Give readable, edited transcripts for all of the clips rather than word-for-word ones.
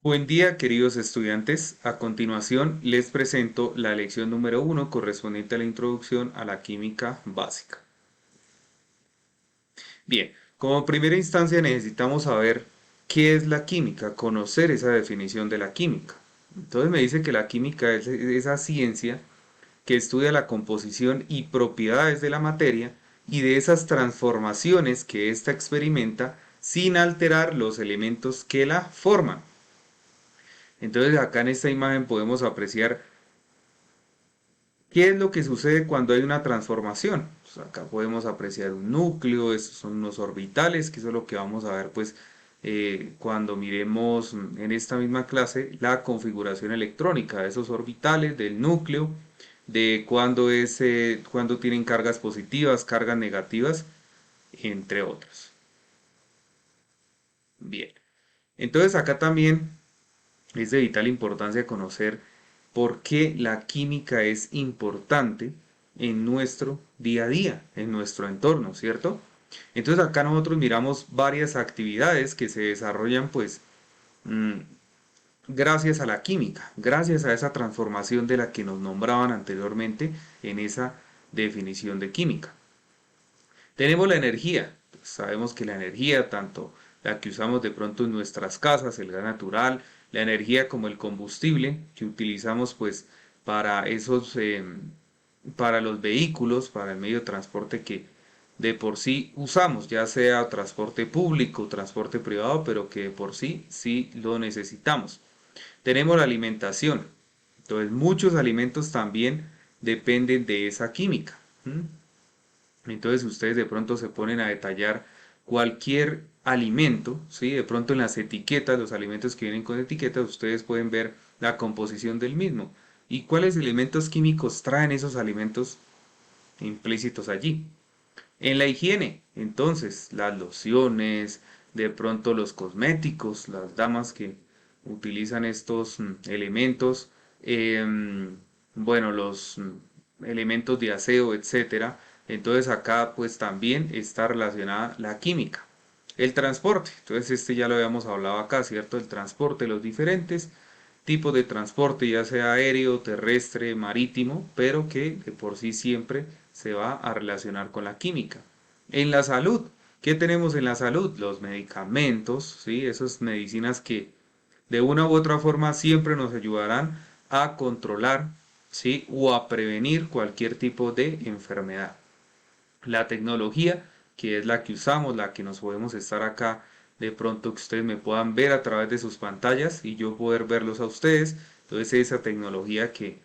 Buen día, queridos estudiantes. A continuación les presento la lección número 1 correspondiente a la introducción a la química básica. Bien, como primera instancia necesitamos saber qué es la química, conocer esa definición de la química. Entonces me dice que la química es esa ciencia que estudia la composición y propiedades de la materia y de esas transformaciones que ésta experimenta sin alterar los elementos que la forman. Entonces acá en esta imagen podemos apreciar qué es lo que sucede cuando hay una transformación. Pues acá podemos apreciar un núcleo, estos son unos orbitales, que eso es lo que vamos a ver pues cuando miremos en esta misma clase la configuración electrónica de esos orbitales, del núcleo, de cuando tienen cargas positivas, cargas negativas, entre otros. Bien, entonces acá también es de vital importancia conocer por qué la química es importante en nuestro día a día, en nuestro entorno, ¿cierto? Entonces acá nosotros miramos varias actividades que se desarrollan pues mm, gracias a la química, gracias a esa transformación de la que nos nombraban anteriormente en esa definición de química. Tenemos la energía. Sabemos que la energía, tanto la que usamos de pronto en nuestras casas, el gas natural, la energía como el combustible que utilizamos pues para para los vehículos, para el medio de transporte que de por sí usamos, ya sea transporte público, transporte privado, pero que de por sí sí lo necesitamos. Tenemos la alimentación. Entonces muchos alimentos también dependen de esa química. ¿M? Entonces ustedes de pronto se ponen a detallar cualquier alimento, ¿sí? De pronto en las etiquetas, los alimentos que vienen con etiquetas, ustedes pueden ver la composición del mismo. ¿Y cuáles elementos químicos traen esos alimentos implícitos allí? En la higiene, entonces, las lociones, de pronto los cosméticos, las damas que utilizan estos elementos, bueno, los elementos de aseo, etcétera. Entonces acá pues también está relacionada la química. El transporte, entonces este ya lo habíamos hablado acá, ¿cierto? El transporte, los diferentes tipos de transporte, ya sea aéreo, terrestre, marítimo, pero que de por sí siempre se va a relacionar con la química. En la salud, ¿qué tenemos en la salud? Los medicamentos, ¿sí? Esas medicinas que de una u otra forma siempre nos ayudarán a controlar, ¿sí? O a prevenir cualquier tipo de enfermedad. La tecnología, que es la que usamos, la que nos podemos estar acá, de pronto que ustedes me puedan ver a través de sus pantallas y yo poder verlos a ustedes. Entonces esa tecnología que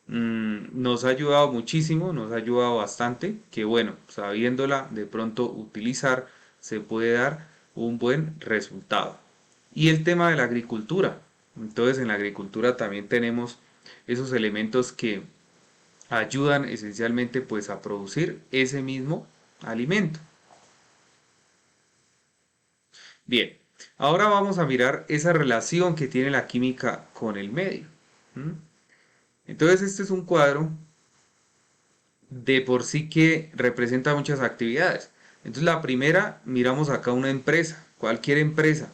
nos ha ayudado muchísimo, nos ha ayudado bastante, que bueno, sabiéndola de pronto utilizar, se puede dar un buen resultado. Y el tema de la agricultura. Entonces en la agricultura también tenemos esos elementos que ayudan esencialmente pues a producir ese mismo alimento. Bien, ahora vamos a mirar esa relación que tiene la química con el medio. ¿Mm? Entonces este es un cuadro de por sí que representa muchas actividades. Entonces la primera, miramos acá una empresa, cualquier empresa.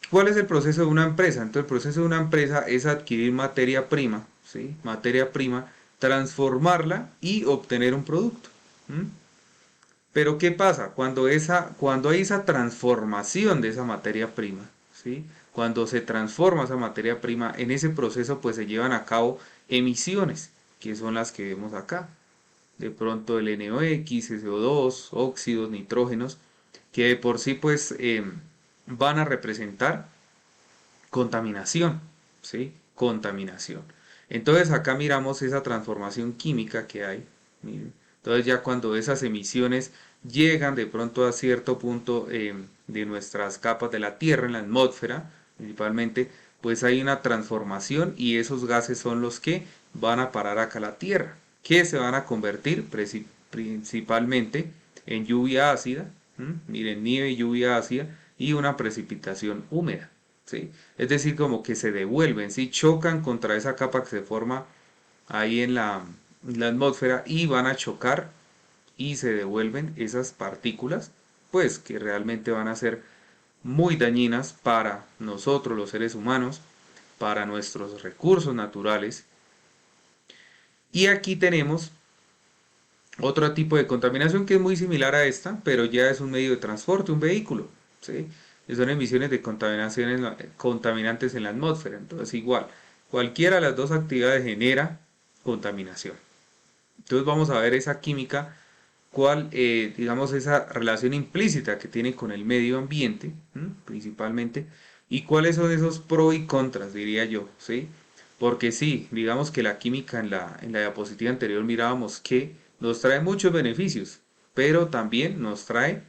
¿Cuál es el proceso de una empresa? Entonces el proceso de una empresa es adquirir materia prima, ¿sí? Materia prima, transformarla y obtener un producto. ¿Mm? Pero ¿qué pasa? Cuando hay esa transformación de esa materia prima, ¿sí? Cuando se transforma esa materia prima, en ese proceso pues se llevan a cabo emisiones, que son las que vemos acá. De pronto el NOx, SO2, óxidos, nitrógenos, que de por sí pues van a representar contaminación, ¿sí? Contaminación. Entonces acá miramos esa transformación química que hay. Miren. Entonces ya cuando esas emisiones llegan de pronto a cierto punto de nuestras capas de la Tierra, en la atmósfera principalmente, pues hay una transformación y esos gases son los que van a parar acá a la Tierra, que se van a convertir principalmente en lluvia ácida, ¿m? Miren, nieve y lluvia ácida y una precipitación húmeda. ¿Sí? Es decir, como que se devuelven, ¿sí? Chocan contra esa capa que se forma ahí en la atmósfera y van a chocar y se devuelven esas partículas, pues que realmente van a ser muy dañinas para nosotros los seres humanos, para nuestros recursos naturales. Y aquí tenemos otro tipo de contaminación que es muy similar a esta, pero ya es un medio de transporte, un vehículo, ¿sí? Que son emisiones de contaminación contaminantes en la atmósfera. Entonces, igual, cualquiera de las dos actividades genera contaminación. Entonces, vamos a ver esa química, cuál, digamos, esa relación implícita que tiene con el medio ambiente, principalmente, y cuáles son esos pros y contras, diría yo, ¿sí? Porque sí, digamos que la química en la diapositiva anterior mirábamos que nos trae muchos beneficios, pero también nos trae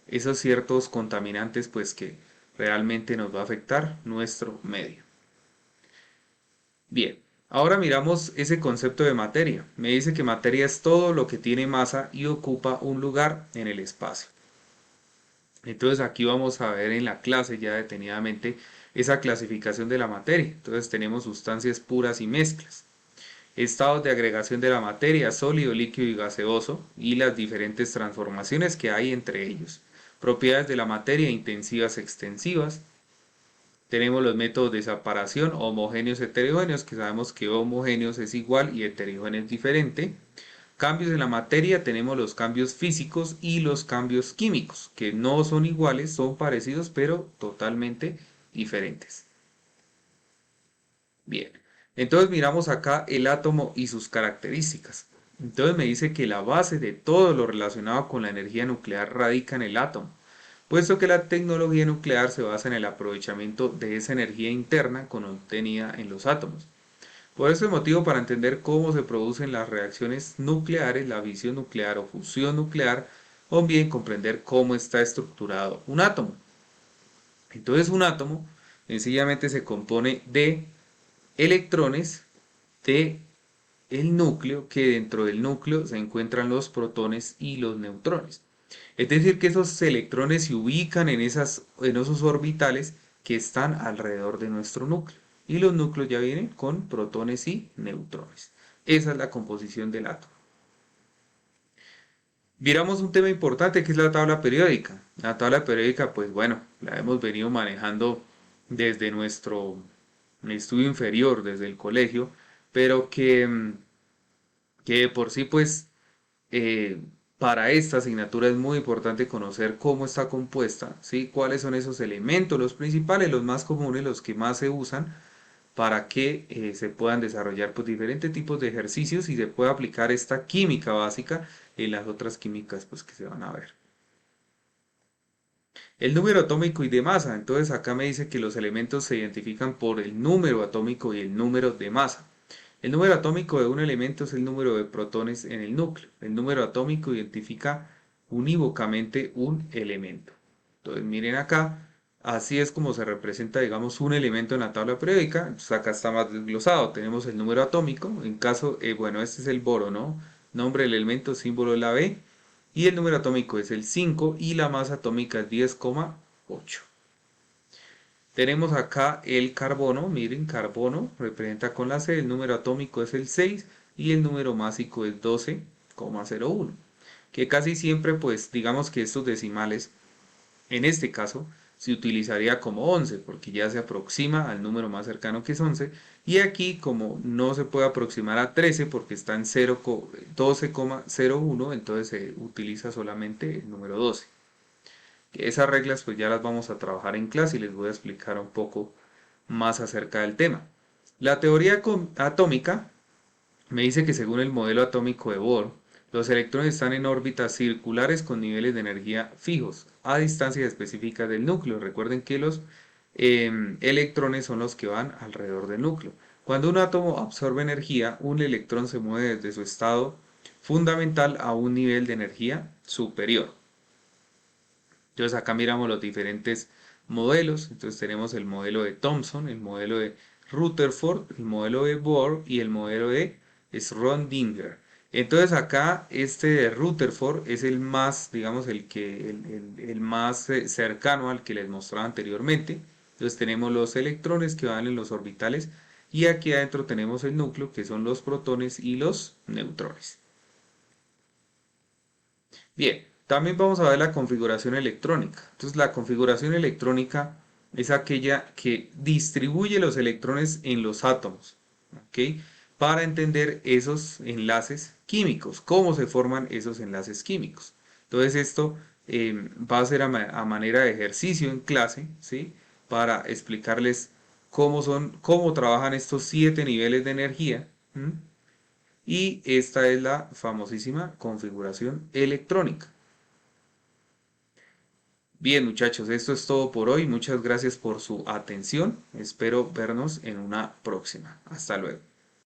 esos ciertos contaminantes, pues que realmente nos va a afectar nuestro medio. Bien, ahora miramos ese concepto de materia. Me dice que materia es todo lo que tiene masa y ocupa un lugar en el espacio. Entonces aquí vamos a ver en la clase ya detenidamente esa clasificación de la materia. Entonces tenemos sustancias puras y mezclas, estados de agregación de la materia, sólido, líquido y gaseoso, y las diferentes transformaciones que hay entre ellos. Propiedades de la materia, intensivas, extensivas. Tenemos los métodos de separación, homogéneos, heterogéneos, que sabemos que homogéneos es igual y heterogéneo es diferente. Cambios en la materia, tenemos los cambios físicos y los cambios químicos, que no son iguales, son parecidos, pero totalmente diferentes. Bien, entonces miramos acá el átomo y sus características. Entonces me dice que la base de todo lo relacionado con la energía nuclear radica en el átomo, puesto que la tecnología nuclear se basa en el aprovechamiento de esa energía interna contenida en los átomos. Por este motivo, para entender cómo se producen las reacciones nucleares, la fisión nuclear o fusión nuclear, o bien comprender cómo está estructurado un átomo. Entonces un átomo sencillamente se compone de electrones de el núcleo, que dentro del núcleo se encuentran los protones y los neutrones. Es decir, que esos electrones se ubican en esos orbitales que están alrededor de nuestro núcleo. Y los núcleos ya vienen con protones y neutrones. Esa es la composición del átomo. Miramos un tema importante que es la tabla periódica. La tabla periódica, pues bueno, la hemos venido manejando desde nuestro estudio inferior, desde el colegio, pero que por sí, pues, eh, para esta asignatura es muy importante conocer cómo está compuesta, ¿sí? Cuáles son esos elementos, los principales, los más comunes, los que más se usan, para que se puedan desarrollar pues, diferentes tipos de ejercicios y se pueda aplicar esta química básica en las otras químicas pues, que se van a ver. El número atómico y de masa. Entonces acá me dice que los elementos se identifican por el número atómico y el número de masa. El número atómico de un elemento es el número de protones en el núcleo. El número atómico identifica unívocamente un elemento. Entonces miren acá, así es como se representa, digamos, un elemento en la tabla periódica. Entonces acá está más desglosado. Tenemos el número atómico. En caso, bueno, este es el boro, ¿no? Nombre del elemento, símbolo de la B. Y el número atómico es el 5 y la masa atómica es 10,8. Tenemos acá el carbono, miren, carbono representa con la C, el número atómico es el 6 y el número másico es 12,01. Que casi siempre, pues, digamos que estos decimales, en este caso, se utilizaría como 11, porque ya se aproxima al número más cercano que es 11. Y aquí, como no se puede aproximar a 13, porque está en 12,01, entonces se utiliza solamente el número 12. Esas reglas pues ya las vamos a trabajar en clase y les voy a explicar un poco más acerca del tema. La teoría atómica me dice que según el modelo atómico de Bohr, los electrones están en órbitas circulares con niveles de energía fijos a distancias específicas del núcleo. Recuerden que los electrones son los que van alrededor del núcleo. Cuando un átomo absorbe energía, un electrón se mueve desde su estado fundamental a un nivel de energía superior. Entonces acá miramos los diferentes modelos. Entonces tenemos el modelo de Thomson, el modelo de Rutherford, el modelo de Bohr y el modelo de Schrödinger. Entonces acá este de Rutherford es el más, digamos, el más cercano al que les mostraba anteriormente. Entonces tenemos los electrones que van en los orbitales y aquí adentro tenemos el núcleo que son los protones y los neutrones. Bien, También vamos a ver la configuración electrónica. Entonces, la configuración electrónica es aquella que distribuye los electrones en los átomos, ¿ok? Para entender esos enlaces químicos, cómo se forman esos enlaces químicos. Entonces, esto va a ser a manera de ejercicio en clase, ¿sí? Para explicarles cómo trabajan estos 7 niveles de energía. ¿M? Y esta es la famosísima configuración electrónica. Bien, muchachos, esto es todo por hoy. Muchas gracias por su atención. Espero vernos en una próxima. Hasta luego.